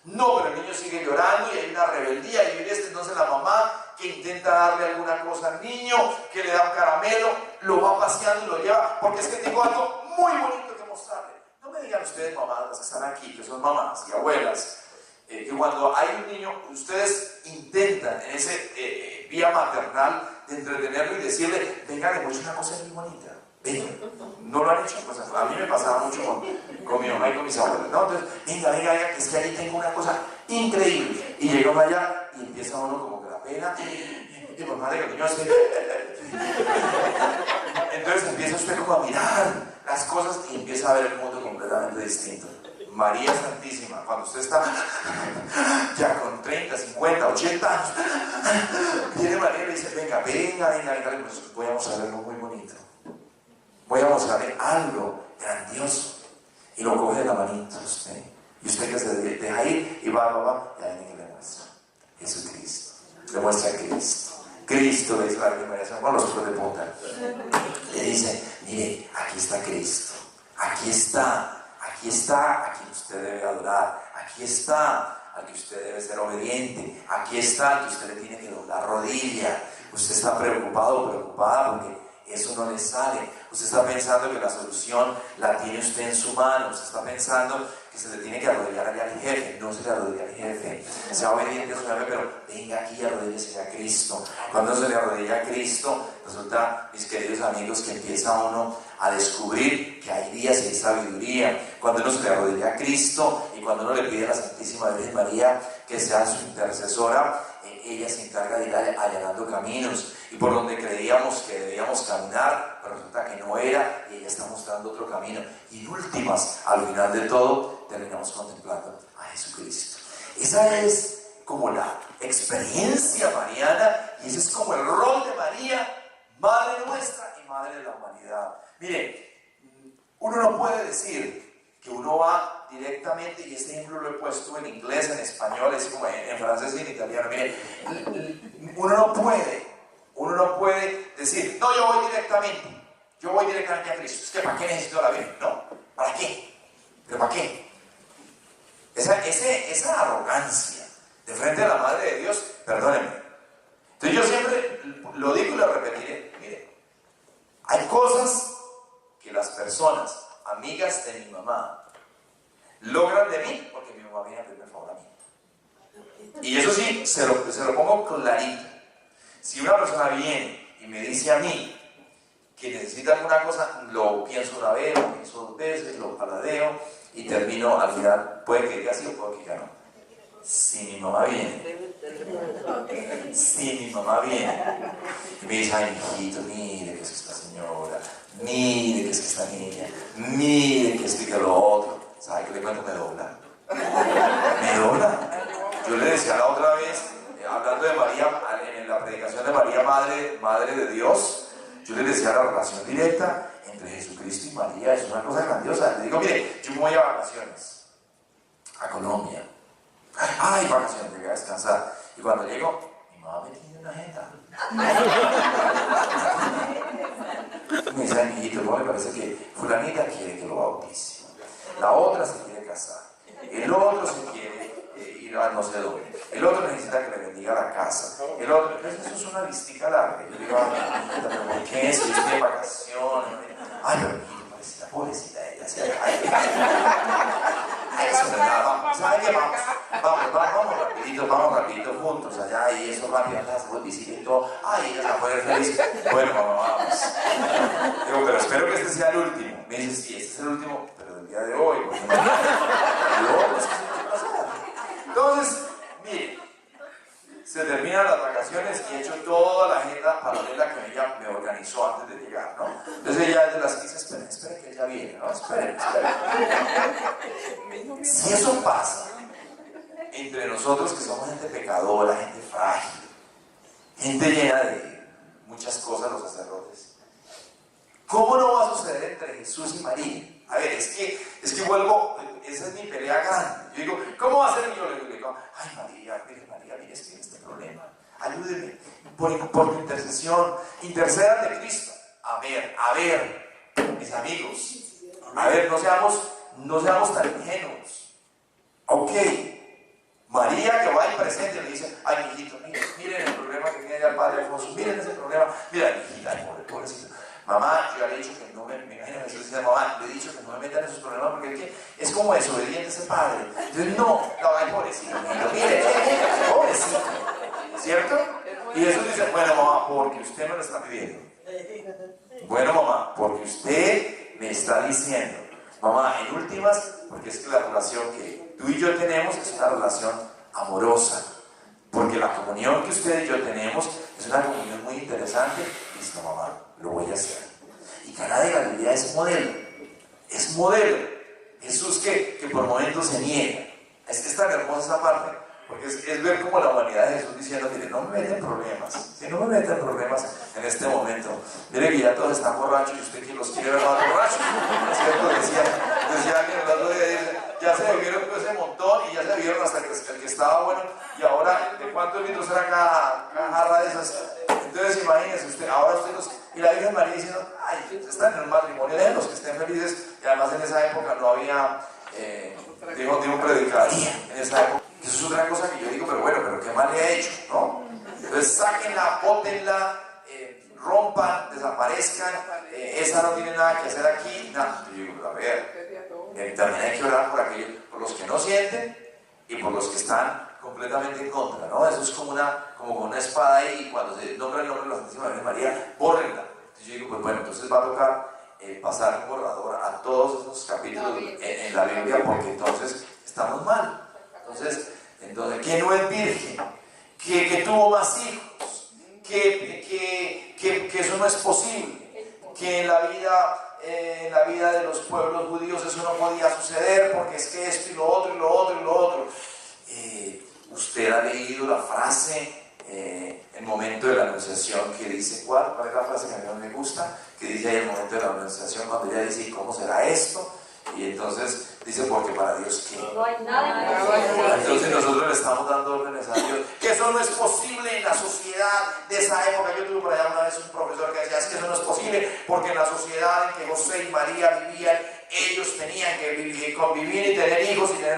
No, pero el niño sigue llorando y hay una rebeldía y viene entonces la mamá que intenta darle alguna cosa al niño, que le da un caramelo, lo va paseando y lo lleva, porque es que tengo algo muy bonito que mostrarle. No me digan ustedes, mamás, las que están aquí, que son mamás y abuelas, que cuando hay un niño, ustedes intentan en ese vía maternal de entretenerlo y decirle, venga, le muestro una cosa muy bonita. Venga, no lo han hecho, pues a mí me pasaba mucho con mi mamá y con mis abuelos, ¿no? Entonces, venga, que es que ahí tengo una cosa increíble. Y llegamos allá y empieza uno como que la pena, y por más de que el niño hace... Entonces empieza usted como a mirar las cosas y empieza a ver el mundo completamente distinto. María Santísima, cuando usted está ya con 30, 50, 80 años, viene María y le dice, venga, pues voy a mostrar algo muy bonito. Voy a mostrarle algo grandioso. Y lo coge de la manita usted. Y usted que se deja ir y va, y ahí que le muestra. Jesucristo. Le muestra a Cristo. Cristo, le dice la Virgen María, con los ojos de punta. Le dice, mire, aquí está Cristo. Aquí está a quien usted debe adorar. Aquí está al que usted debe ser obediente. Aquí está al que usted le tiene que doblar rodilla. Usted está preocupado o preocupada porque eso no le sale. Usted está pensando que la solución la tiene usted en su mano. Usted está pensando que se le tiene que arrodillar allá al jefe. No se le arrodilla al jefe. Sea obediente a su jefe, pero venga aquí y arrodíllese a Cristo. Cuando se le arrodilla a Cristo, resulta, mis queridos amigos, que empieza uno a descubrir que hay días y hay sabiduría. Cuando uno se le arrodilla a Cristo y cuando uno le pide a la Santísima Virgen María que sea su intercesora, ella se encarga de ir allanando caminos. Y por donde creíamos que debíamos caminar, pero resulta que no era, y ella está mostrando otro camino. Y en últimas, al final de todo, terminamos contemplando a Jesucristo. Esa es como la experiencia mariana, y ese es como el rol de María, Madre nuestra y Madre de la humanidad. Mire, uno no puede decir que uno va directamente, y este ejemplo lo he puesto en inglés, en español, es como en francés y en italiano. Mire, uno no puede decir, no, yo voy directamente a Cristo. Es que ¿para qué necesito la Virgen? No, ¿para qué? ¿Pero para qué? Esa arrogancia de frente a la Madre de Dios, perdónenme. Entonces yo siempre lo digo y lo repetiré. Mire, hay cosas que las personas, amigas de mi mamá, logran de mí porque mi mamá viene a pedirme favor a mí. Y eso sí, se lo pongo clarito. Si una persona viene y me dice a mí que necesita alguna cosa, lo pienso una vez, lo pienso dos veces, lo paladeo y termino al final, puede que diga sí o puede que diga no. Si mi mamá viene y me dice, ay, mijito, mire que es esta señora, mire que es que esta niña, mire que es que lo otro, ¿sabe qué le cuento? Me dobla. Yo le decía la otra vez, hablando de María, en la predicación de María, Madre de Dios, yo le decía la relación directa entre Jesucristo y María, es una cosa grandiosa. Le digo, mire, yo me voy a vacaciones a Colombia. Ay, vacaciones, llegué a descansar. Y cuando llego, mi mamá me tiene una agenda. Me dice, ay, mijito, no, me parece que fulanita quiere que lo bautice. La otra se quiere casar. El otro se quiere ir a no sé dónde. El otro necesita que le bendiga la casa. El otro, eso es una listica larga. Yo digo, ay, pero ¿por qué? Si yo estoy de vacaciones. Ay, pero mijito, pobrecita ella. Ay, eso no es nada, vamos. ¿Sabe qué? Vamos rapidito juntos allá y eso rápido, las voy visitando. Ay, ella está muy feliz. Bueno, vamos. Digo, pero espero que este sea el último. Me dice, sí, este es el último, pero del día de hoy. Entonces, mire, se terminan las vacaciones y he hecho toda la agenda paralela que ella me organizó antes de llegar, ¿no? Entonces ella desde las 15, esperen que ella viene, ¿no? Esperen. Si eso pasa entre nosotros que somos gente pecadora, gente frágil, gente llena de muchas cosas, los sacerdotes, ¿cómo no va a suceder entre Jesús y María? A ver, es que vuelvo, esa es mi pelea grande. Yo digo, ¿cómo va a ser? Y yo le digo, ay María, mire, estoy en este problema, ayúdeme, por tu intercesión, intercedan de Cristo. A ver, mis amigos, a ver, no seamos tan ingenuos. Ok, María que va y presente le dice, ay mijito, miren el problema que tiene el padre Alfonso, miren ese problema, mira mijita, ay pobrecito. Mamá, yo ya le he dicho que no me imagino que Jesús dice, mamá, le he dicho que no me metan en esos problemas porque es como desobediente ese padre. Entonces, no, ay, pobrecito, mire, pobrecito, ¿cierto? Y Jesús dice, bueno, mamá, porque usted me lo está pidiendo. Bueno, mamá, porque usted me está diciendo. Mamá, en últimas, porque es que la relación que tú y yo tenemos es una relación amorosa. Porque la comunión que usted y yo tenemos es una comunión muy interesante. Listo, mamá, lo voy a hacer. Y Caná de Galilea es modelo. Es modelo. Jesús que por momentos se niega. Es tan hermosa esa parte, porque es ver como la humanidad de Jesús diciendo, mire, no me meten problemas. Que no me meten problemas en este momento. Mire que ya todos están borrachos y usted quien los quiere ver más borrachos. ¿Cierto? Decía alguien el otro día, dice, ya se bebieron ese montón y ya se bebieron hasta el que estaba bueno. Y ahora, ¿de cuántos litros era cada jarra de esas? Entonces imagínense usted, ahora usted los... Y la Virgen María diciendo, ay, están en un matrimonio, déjenlos que estén felices. Y además en esa época no había, digo, un predicador en esa época. Eso es otra cosa que yo digo, pero ¿qué mal le ha hecho? ¿No? Entonces sáquenla, bótenla, rompan, desaparezcan, esa no tiene nada que hacer aquí. Nada, yo digo, a ver, también hay que orar por los que no sienten y por los que están completamente en contra, ¿no? Eso es como una espada ahí, y cuando se nombra el nombre de la Santísima Virgen María, bórrenla. Entonces yo digo, pues bueno, entonces va a tocar pasar un borrador a todos esos capítulos en la Biblia, porque entonces estamos mal. Entonces, que no es virgen, que tuvo más hijos, que eso no es posible, que en la vida de los pueblos judíos eso no podía suceder, porque es que esto y lo otro, y lo otro, y lo otro. Usted ha leído la frase en el momento de la anunciación que dice, ¿cuál es la frase que a mí no me gusta? Que dice ahí en el momento de la anunciación cuando ella dice, ¿y cómo será esto? Y entonces dice, porque para Dios ¿qué? No hay nada. Entonces nosotros le estamos dando órdenes a Dios, que eso no es posible en la sociedad,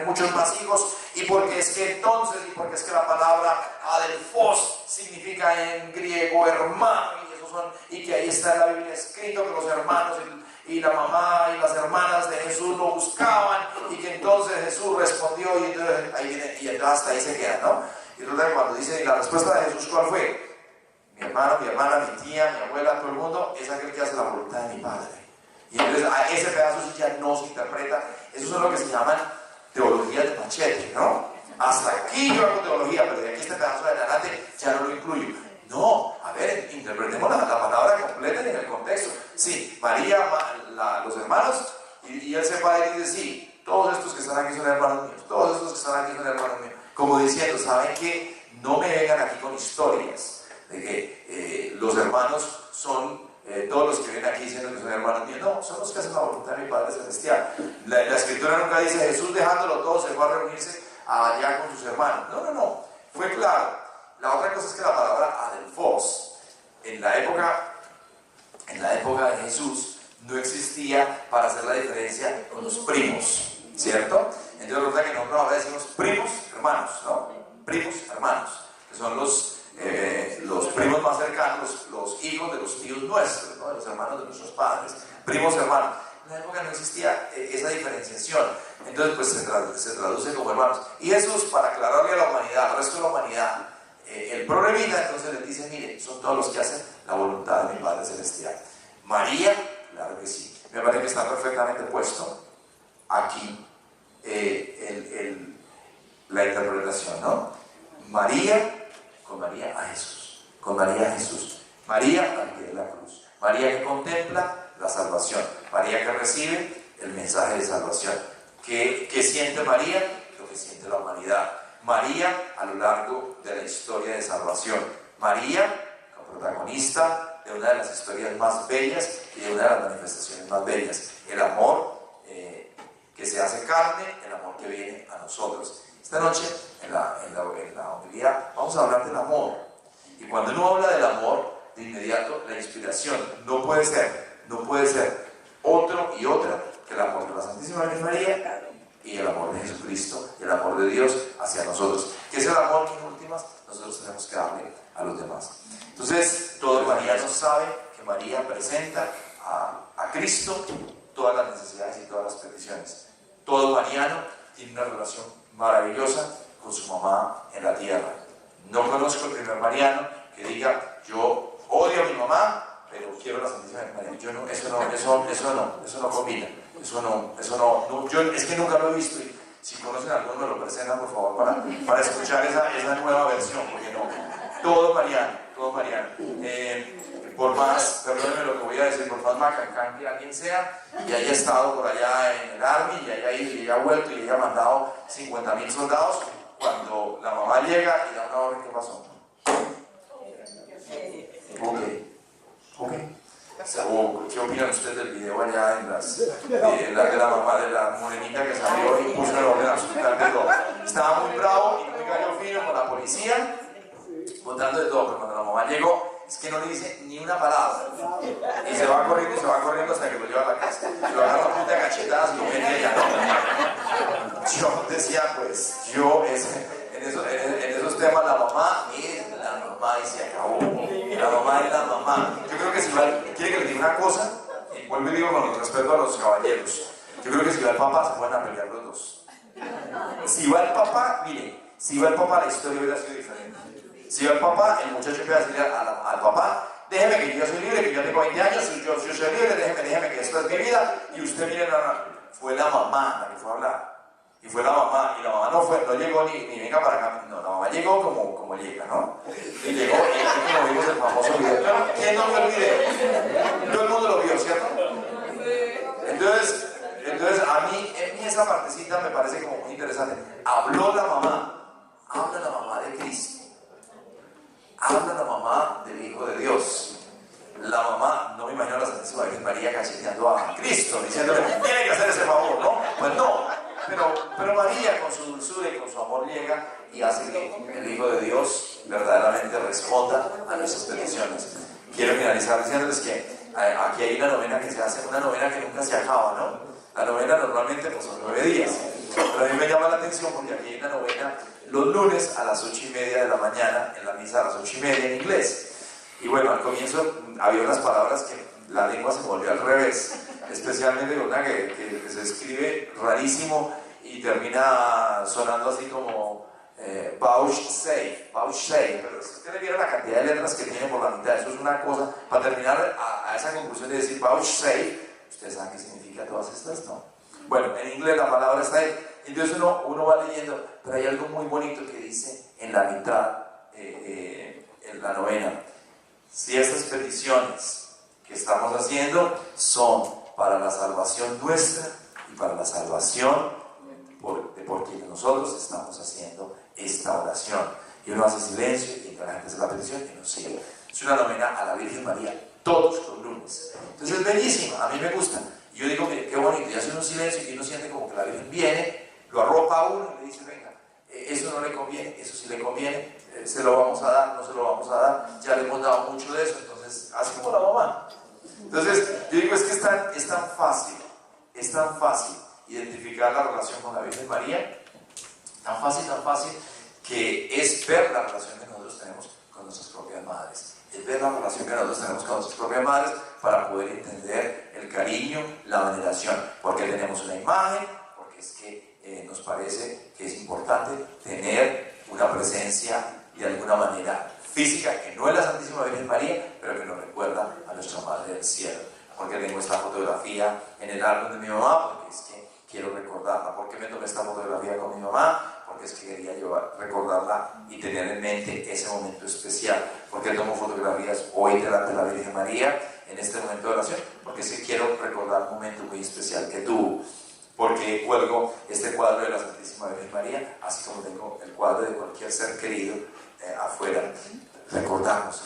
muchos más hijos, y porque es que entonces, y porque es que la palabra adelphos significa en griego hermano, y que ahí está en la Biblia escrito que los hermanos y la mamá y las hermanas de Jesús lo buscaban, y que entonces Jesús respondió, y entonces ahí viene, y entonces hasta ahí se queda, ¿no? Y entonces cuando dice, y la respuesta de Jesús, ¿cuál fue? Mi hermano, mi hermana, mi tía, mi abuela, todo el mundo es aquel que hace la voluntad de mi Padre. Y entonces a ese pedazo sí ya no se interpreta. Eso es lo que se llaman teología de machete, ¿no? Hasta aquí yo hago teología, pero de aquí este pedazo de adelante ya no lo incluyo. No, a ver, interpretemos la palabra completa en el contexto. Sí, María, los hermanos, y él se va y dice, sí, todos estos que están aquí son hermanos míos, todos estos que están aquí son hermanos míos. Como diciendo, ¿saben qué? No me vengan aquí con historias de que los hermanos son todos los que vienen aquí diciendo que son hermanos míos. No, son los que hacen la voluntad de mi Padre Celestial. La Escritura nunca dice, Jesús dejándolo todo se fue a reunirse allá con sus hermanos. No, fue claro. La otra cosa es que la palabra adelphos, en la época de Jesús, no existía para hacer la diferencia con los primos, ¿cierto? Entonces resulta que nosotros ahora decimos primos hermanos, ¿no? Primos hermanos, que son los primos más cercanos, los hijos de los tíos nuestros, ¿no? De los hermanos de nuestros padres, primos hermanos. En la época no existía esa diferenciación, entonces pues se traduce como hermanos. Y Jesús, para aclararle a la humanidad, al resto de la humanidad, el problemita, entonces les dice, miren, son todos los que hacen la voluntad de mi Padre Celestial. María, claro que sí, me parece que está perfectamente puesto aquí la interpretación, ¿no? María, con María a Jesús, con María a Jesús. María al pie de la cruz. María que contempla la salvación. María que recibe el mensaje de salvación. ¿Qué siente María? Lo que siente la humanidad. María a lo largo de la historia de salvación. María, como protagonista de una de las historias más bellas y de una de las manifestaciones más bellas. El amor que se hace carne, el amor que viene a nosotros. Esta noche, en la homilía, vamos a hablar del amor. Y cuando uno habla del amor, de inmediato la inspiración no puede ser otro y otra que el amor de la Santísima Virgen María y el amor de Jesucristo, y el amor de Dios hacia nosotros, que es el amor que en últimas nosotros tenemos que darle a los demás. Entonces, todo mariano sabe que María presenta a Cristo todas las necesidades y todas las peticiones. Todo mariano tiene una relación maravillosa con su mamá en la tierra. No conozco el primer mariano que diga, yo odio a mi mamá, pero quiero la Santísima Virgen. Yo no, eso no combina. Eso no, yo es que nunca lo he visto, y si conocen a alguno me lo presentan por favor para escuchar esa nueva versión, porque no, todo mariano. Por más, perdónenme lo que voy a decir, por más macacán que alguien sea, y haya estado por allá en el Army, y haya ido, y haya vuelto, y haya mandado 50,000 soldados, cuando la mamá llega y da una orden, ¿qué pasó? Ok. ¿Qué opinan ustedes del video allá de la mamá de la morenita que salió y puso el orden hospital de todo? Estaba muy bravo y muy gallo fino con la policía, botando de todo, pero cuando la mamá llegó, es que no le dice ni una palabra. Y se va corriendo hasta que lo lleva a la casa. Lo agarra a punta de cachetadas y lo mete ella, ¿no? Yo decía, pues, en esos temas la mamá es la mamá y se acabó. La mamá es la mamá. Yo creo que si quiere que le diga una cosa, y vuelvo y digo con respeto a los caballeros, yo creo que si va el papá se pueden pelear los dos. Si va el papá, mire, la historia hubiera sido diferente. Si va el papá, el muchacho empieza a decirle al papá, déjeme que yo soy libre, que yo tengo 20 años, y yo soy libre, déjeme que esto es mi vida, y usted mire, fue la mamá la que fue a hablar. Y fue la mamá, y la mamá no llegó ni venga para acá, no, la mamá llegó como llega, ¿no? Y llegó, y como vimos el famoso video. ¿Quién no vio el video? Todo el mundo lo vio, ¿cierto? Entonces a mí esa partecita me parece como muy interesante. Habla la mamá de Cristo. Habla la mamá del Hijo de Dios. La mamá, no me imagino a la Santísima Virgen María cacheteando a Cristo, diciéndole, tiene que hacer ese favor, ¿no? Pues no, pero María con su dulzura y con su amor llega y hace que el Hijo de Dios verdaderamente responda a nuestras peticiones. Quiero finalizar diciéndoles que aquí hay una novena que se hace, una novena que nunca se acaba, ¿no? La novena normalmente pues son 9 días. Pero a mí me llama la atención porque aquí hay una novena los lunes a las 8:30 de la mañana, en la misa a las 8:30 en inglés. Y bueno, al comienzo había unas palabras que la lengua se volvió al revés, especialmente una que se escribe rarísimo y termina sonando así como vouchsafe, pero si usted le viera la cantidad de letras que tiene por la mitad, eso es una cosa. Para terminar a esa conclusión de decir vouchsafe, ¿ustedes saben qué significa todas estas? No. Bueno, en inglés la palabra está ahí, entonces uno va leyendo, pero hay algo muy bonito que dice en la mitad, en la novena: si estas peticiones que estamos haciendo son para la salvación nuestra y para la salvación por quienes nosotros estamos haciendo esta oración. Y uno hace silencio y la gente hace la petición y nos sigue. Es una novena a la Virgen María todos los lunes. Entonces es bellísima, a mí me gusta. Y yo digo, qué bonito, y hace un silencio y uno siente como que la Virgen viene, lo arropa a uno y le dice, venga, eso no le conviene, eso sí le conviene, se lo vamos a dar, no se lo vamos a dar, ya le hemos dado mucho de eso, entonces así como la mamá. Entonces yo digo, es que es tan fácil identificar la relación con la Virgen María, tan fácil, que es ver la relación que nosotros tenemos con nuestras propias madres. Es ver la relación que nosotros tenemos con nuestras propias madres para poder entender el cariño, la veneración, porque tenemos una imagen, porque es que nos parece que es importante tener una presencia de alguna manera física, que no es la Santísima Virgen María, pero que nos recuerda a nuestra Madre del Cielo. Porque tengo esta fotografía en el álbum de mi mamá, porque es que quiero recordarla. ¿Por qué me tomé esta fotografía con mi mamá? Porque es que quería recordarla y tener en mente ese momento especial. ¿Por qué tomo fotografías hoy delante de la Virgen María en este momento de oración? Porque es que quiero recordar un momento muy especial que tuvo. Porque cuelgo este cuadro de la Santísima Virgen María, así como tengo el cuadro de cualquier ser querido afuera. Recordamos.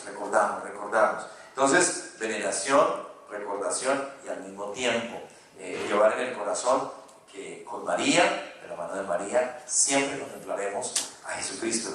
Entonces, veneración, recordación y al mismo tiempo llevar en el corazón que con María, de la mano de María, siempre contemplaremos a Jesucristo,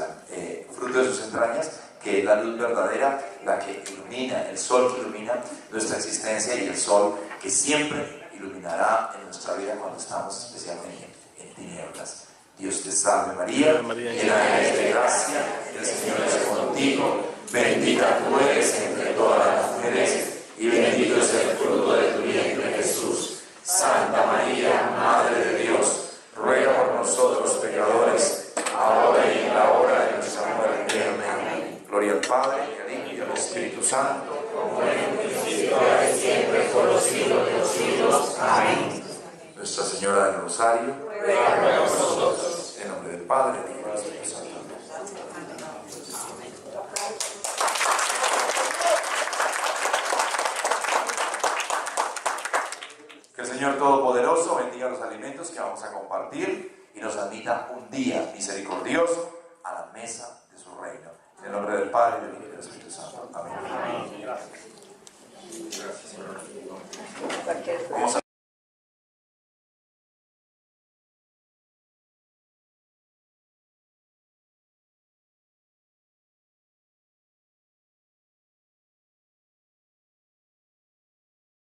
fruto de sus entrañas, que es la luz verdadera, la que ilumina, el sol que ilumina nuestra existencia y el sol que siempre iluminará en nuestra vida cuando estamos especialmente en tinieblas. Dios te salve María, llena eres de gracia, el Señor es contigo, bendita tú eres entre todas las mujeres y bendito es el fruto de tu vientre Jesús. Santa María, Madre de Dios, ruega por nosotros pecadores, ahora y en la hora de nuestra muerte. Amén. Gloria al Padre, y al Hijo, y al Espíritu Santo, como en el principio, ahora y siempre, por los siglos de los siglos. Amén. Nuestra Señora del Rosario, ruega por nosotros. En nombre del Padre, del Hijo y del Espíritu Santo. Que el Señor Todopoderoso bendiga los alimentos que vamos a compartir y nos admita un día misericordioso.